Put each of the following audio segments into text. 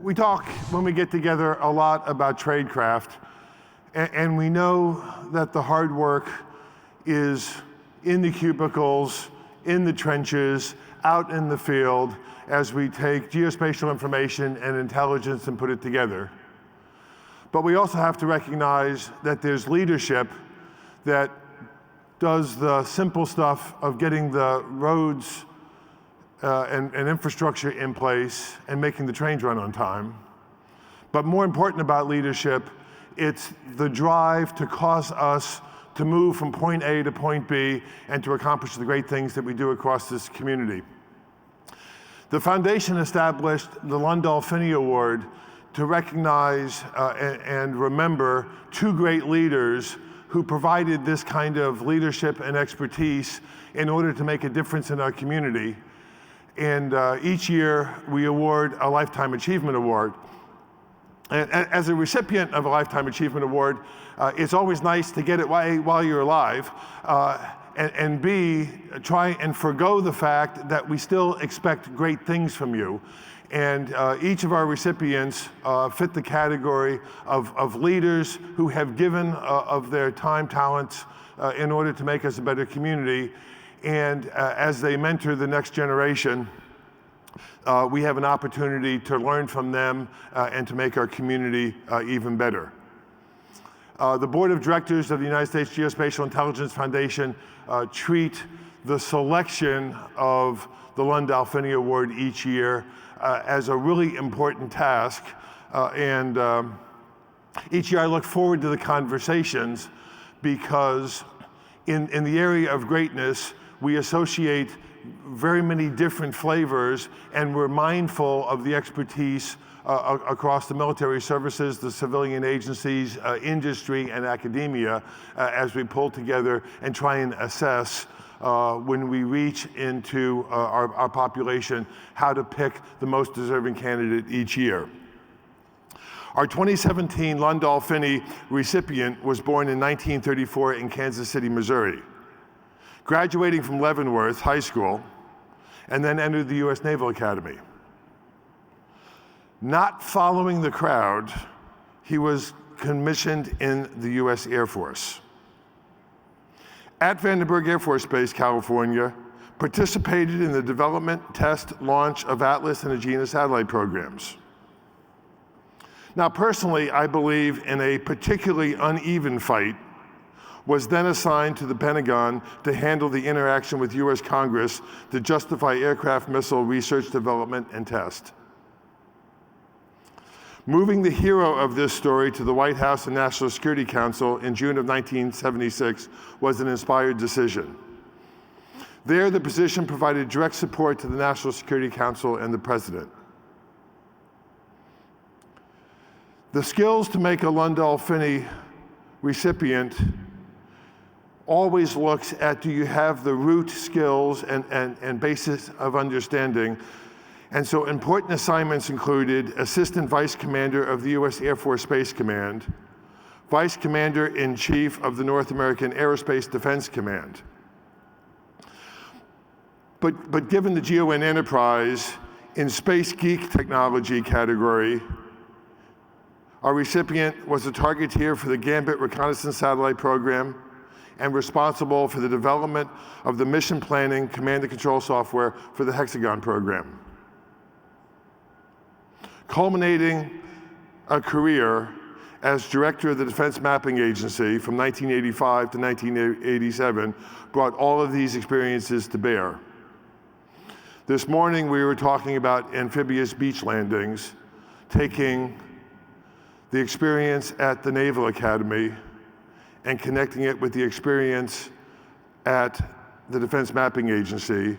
We talk when we get together a lot about tradecraft, and we know that the hard work is in the cubicles, in the trenches, out in the field, as we take geospatial information and intelligence and put it together. But we also have to recognize that there's leadership that does the simple stuff of getting the roads and infrastructure in place and making the trains run on time. But more important about leadership, it's the drive to cause us to move from point A to point B and to accomplish the great things that we do across this community. The foundation established the Lundahl-Finnie Award to recognize and remember two great leaders who provided this kind of leadership and expertise in order to make a difference in our community. And each year we award a Lifetime Achievement Award. And as a recipient of a Lifetime Achievement Award, it's always nice to get it while you're alive, and B, try and forgo the fact that we still expect great things from you. And each of our recipients fit the category of leaders who have given of their time, talents, in order to make us a better community. And as they mentor the next generation, we have an opportunity to learn from them and to make our community even better. The Board of Directors of the United States Geospatial Intelligence Foundation treat the selection of the Lundahl-Finnie Award each year as a really important task. Each year I look forward to the conversations because in the area of greatness, we associate very many different flavors, and we're mindful of the expertise across the military services, the civilian agencies, industry, and academia as we pull together and try and assess when we reach into our population how to pick the most deserving candidate each year. Our 2017 Lundahl-Finnie recipient was born in 1934 in Kansas City, Missouri, graduating from Leavenworth High School, and then entered the U.S. Naval Academy. Not following the crowd, he was commissioned in the U.S. Air Force. At Vandenberg Air Force Base, California, participated in the development, test, launch of Atlas and Agena satellite programs. Now, personally, I believe in a particularly uneven fight was then assigned to the Pentagon to handle the interaction with U.S. Congress to justify aircraft missile research, development, and test. Moving the hero of this story to the White House and National Security Council in June of 1976 was an inspired decision. There, the position provided direct support to the National Security Council and the President. The skills to make a Lundahl-Finnie recipient always looks at, do you have the root skills and basis of understanding? And so important assignments included Assistant Vice Commander of the U.S. Air Force Space Command, Vice Commander-in-Chief of the North American Aerospace Defense Command. But given the GEONT enterprise in Space Geek Technology category, our recipient was a targeteer for the Gambit Reconnaissance Satellite Program and responsible for the development of the mission planning, command and control software for the Hexagon program. Culminating a career as director of the Defense Mapping Agency from 1985 to 1987, brought all of these experiences to bear. This morning we were talking about amphibious beach landings, taking the experience at the Naval Academy and connecting it with the experience at the Defense Mapping Agency,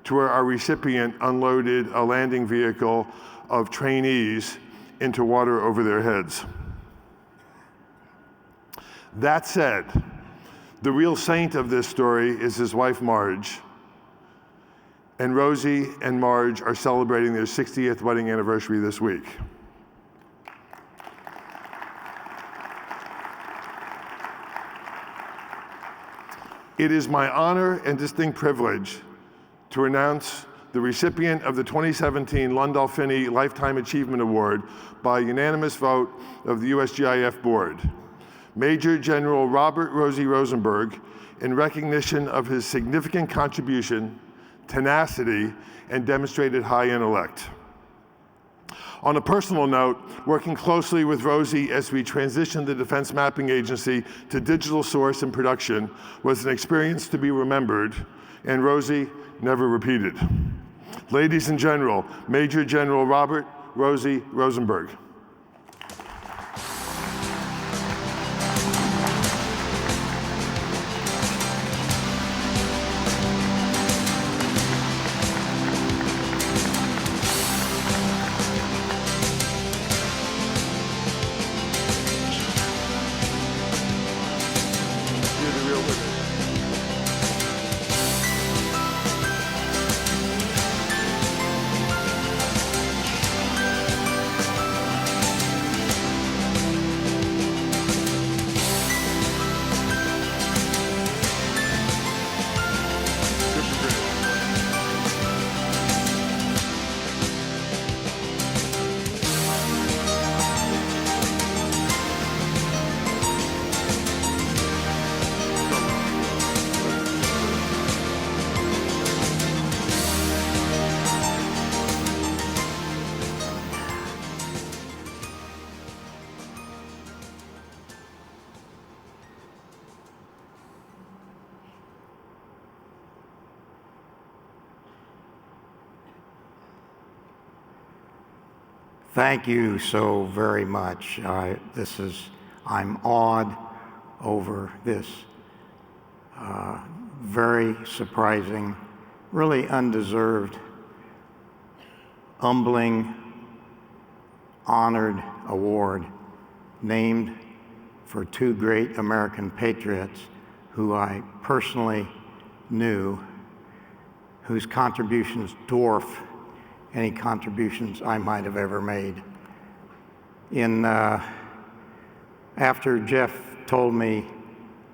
to where our recipient unloaded a landing vehicle of trainees into water over their heads. That said, the real saint of this story is his wife, Marge. And Rosie and Marge are celebrating their 60th wedding anniversary this week. It is my honor and distinct privilege to announce the recipient of the 2017 Lundahl-Finnie Lifetime Achievement Award by unanimous vote of the USGIF Board. Major General Robert Rosie Rosenberg, in recognition of his significant contribution, tenacity, and demonstrated high intellect. On a personal note, working closely with Rosie as we transitioned the Defense Mapping Agency to digital source and production was an experience to be remembered, and Rosie never repeated. Ladies and General, Major General Robert Rosie Rosenberg. Thank you so very much. I'm awed over this very surprising, really undeserved, humbling, honored award named for two great American patriots who I personally knew, whose contributions dwarf any contributions I might have ever made. After Jeff told me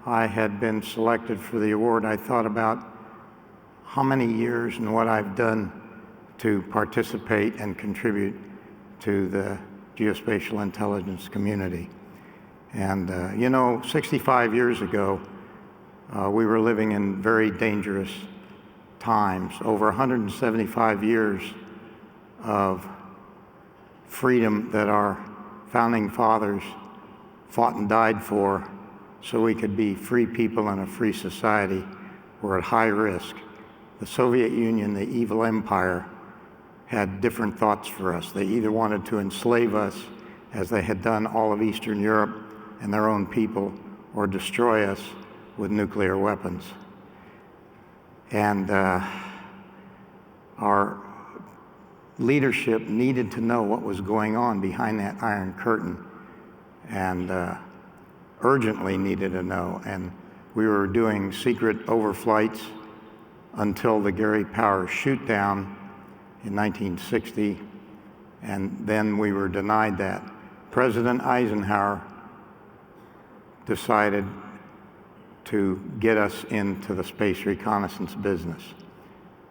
I had been selected for the award, I thought about how many years and what I've done to participate and contribute to the geospatial intelligence community. And 65 years ago, we were living in very dangerous times. Over 175 years of freedom that our founding fathers fought and died for so we could be free people in a free society were at high risk. The Soviet Union, the evil empire, had different thoughts for us. They either wanted to enslave us, as they had done all of Eastern Europe and their own people, or destroy us with nuclear weapons. And our leadership needed to know what was going on behind that Iron Curtain, and urgently needed to know. And we were doing secret overflights until the Gary Powers shoot down in 1960, and then we were denied that. President Eisenhower decided to get us into the space reconnaissance business.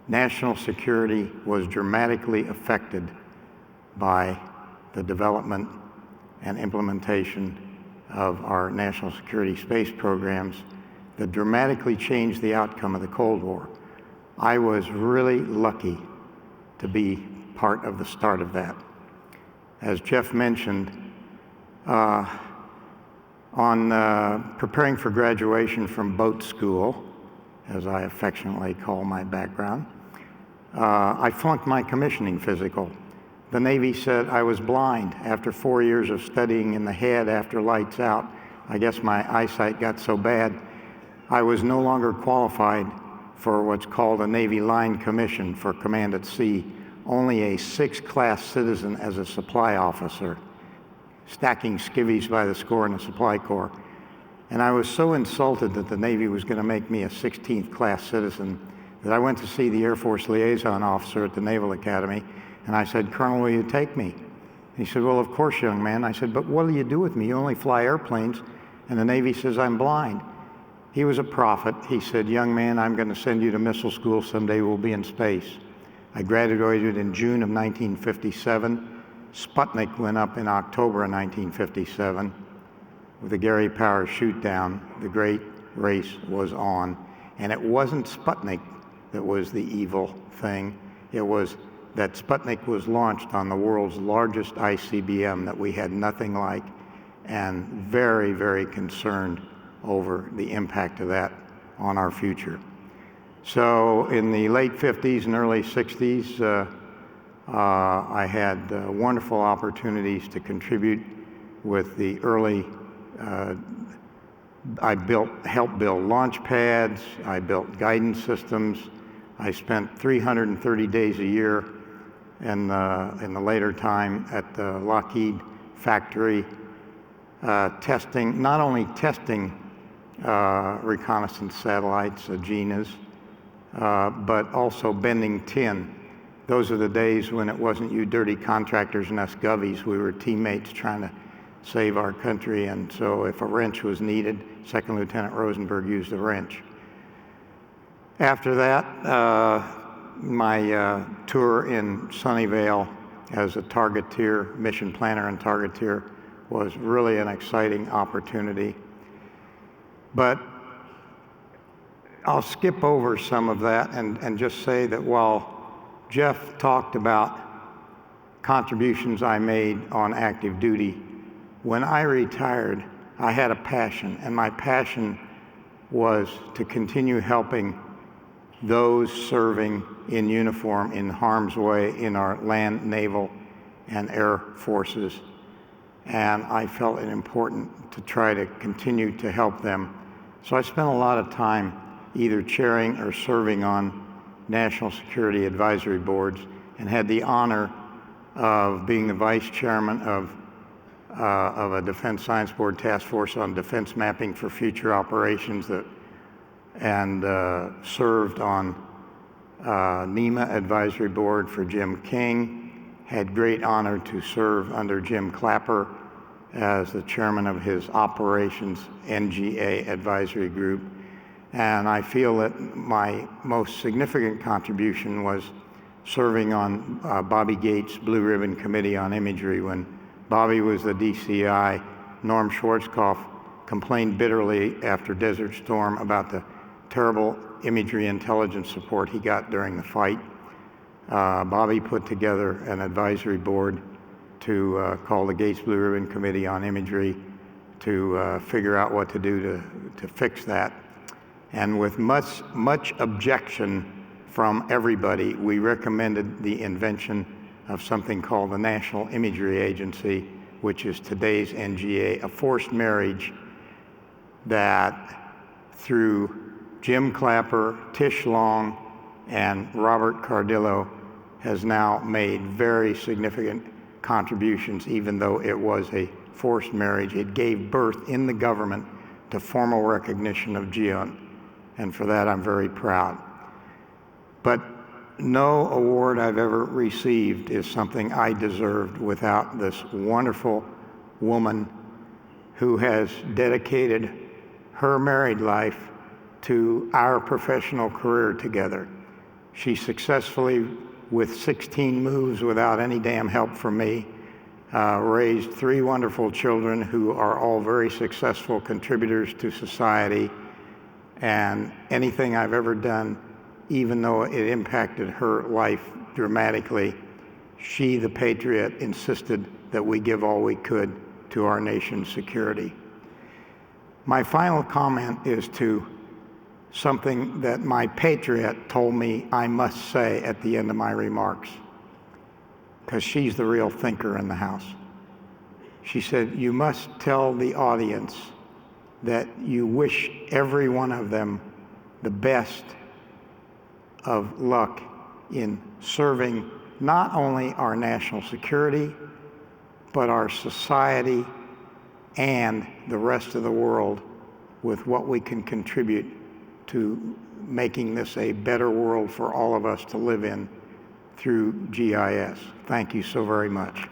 National security was dramatically affected by the development and implementation of our national security space programs that dramatically changed the outcome of the Cold War. I was really lucky to be part of the start of that. As Jeff mentioned, on preparing for graduation from boat school, as I affectionately call my background, I flunked my commissioning physical. The Navy said I was blind after 4 years of studying in the head after lights out. I guess my eyesight got so bad, I was no longer qualified for what's called a Navy Line Commission for Command at Sea, only a 6th class citizen as a supply officer, stacking skivvies by the score in the Supply Corps. And I was so insulted that the Navy was going to make me a 16th class citizen that I went to see the Air Force liaison officer at the Naval Academy, and I said, "Colonel, will you take me?" He said, "Well, of course, young man." I said, "But what do you do with me? You only fly airplanes." And the Navy says, "I'm blind." He was a prophet. He said, "Young man, I'm going to send you to missile school. Someday we'll be in space." I graduated in June of 1957. Sputnik went up in October of 1957. With the Gary Powers shoot-down, the great race was on. And it wasn't Sputnik that was the evil thing. It was that Sputnik was launched on the world's largest ICBM that we had nothing like, and very, very concerned over the impact of that on our future. So in the late 50s and early 60s, I had wonderful opportunities to contribute with the early, I helped build launch pads, I built guidance systems. I spent 330 days a year in the later time at the Lockheed factory testing, not only testing reconnaissance satellites, GINAs, but also bending tin. Those are the days when it wasn't you dirty contractors and us govies. We were teammates trying to save our country, and so if a wrench was needed, Second Lieutenant Rosenberg used a wrench. After that, my tour in Sunnyvale as a targeteer, mission planner and targeteer, was really an exciting opportunity. But I'll skip over some of that and just say that while Jeff talked about contributions I made on active duty, when I retired, I had a passion, and my passion was to continue helping those serving in uniform in harm's way in our land, naval, and air forces. And I felt it important to try to continue to help them. So I spent a lot of time either chairing or serving on national security advisory boards, and had the honor of being the vice chairman of a Defense Science Board task force on defense mapping for future operations, and served on NEMA advisory board for Jim King. Had great honor to serve under Jim Clapper as the chairman of his operations NGA advisory group. And I feel that my most significant contribution was serving on Bobby Gates' Blue Ribbon Committee on Imagery. When Bobby was the DCI, Norm Schwarzkopf complained bitterly after Desert Storm about the terrible imagery intelligence support he got during the fight. Bobby put together an advisory board to call the Gates Blue Ribbon Committee on Imagery to figure out what to do to fix that. And with much objection from everybody, we recommended the invention of something called the National Imagery Agency, which is today's NGA, a forced marriage that through Jim Clapper, Tish Long, and Robert Cardillo has now made very significant contributions. Even though it was a forced marriage, it gave birth in the government to formal recognition of GEONT, and for that I'm very proud. But no award I've ever received is something I deserved without this wonderful woman who has dedicated her married life to our professional career together. She successfully, with 16 moves without any damn help from me, raised 3 wonderful children who are all very successful contributors to society. And anything I've ever done, even though it impacted her life dramatically, she, the patriot, insisted that we give all we could to our nation's security. My final comment is to something that my patriot told me I must say at the end of my remarks, because she's the real thinker in the house. She said, "You must tell the audience that you wish every one of them the best of luck in serving not only our national security, but our society and the rest of the world with what we can contribute to making this a better world for all of us to live in through GIS." Thank you so very much.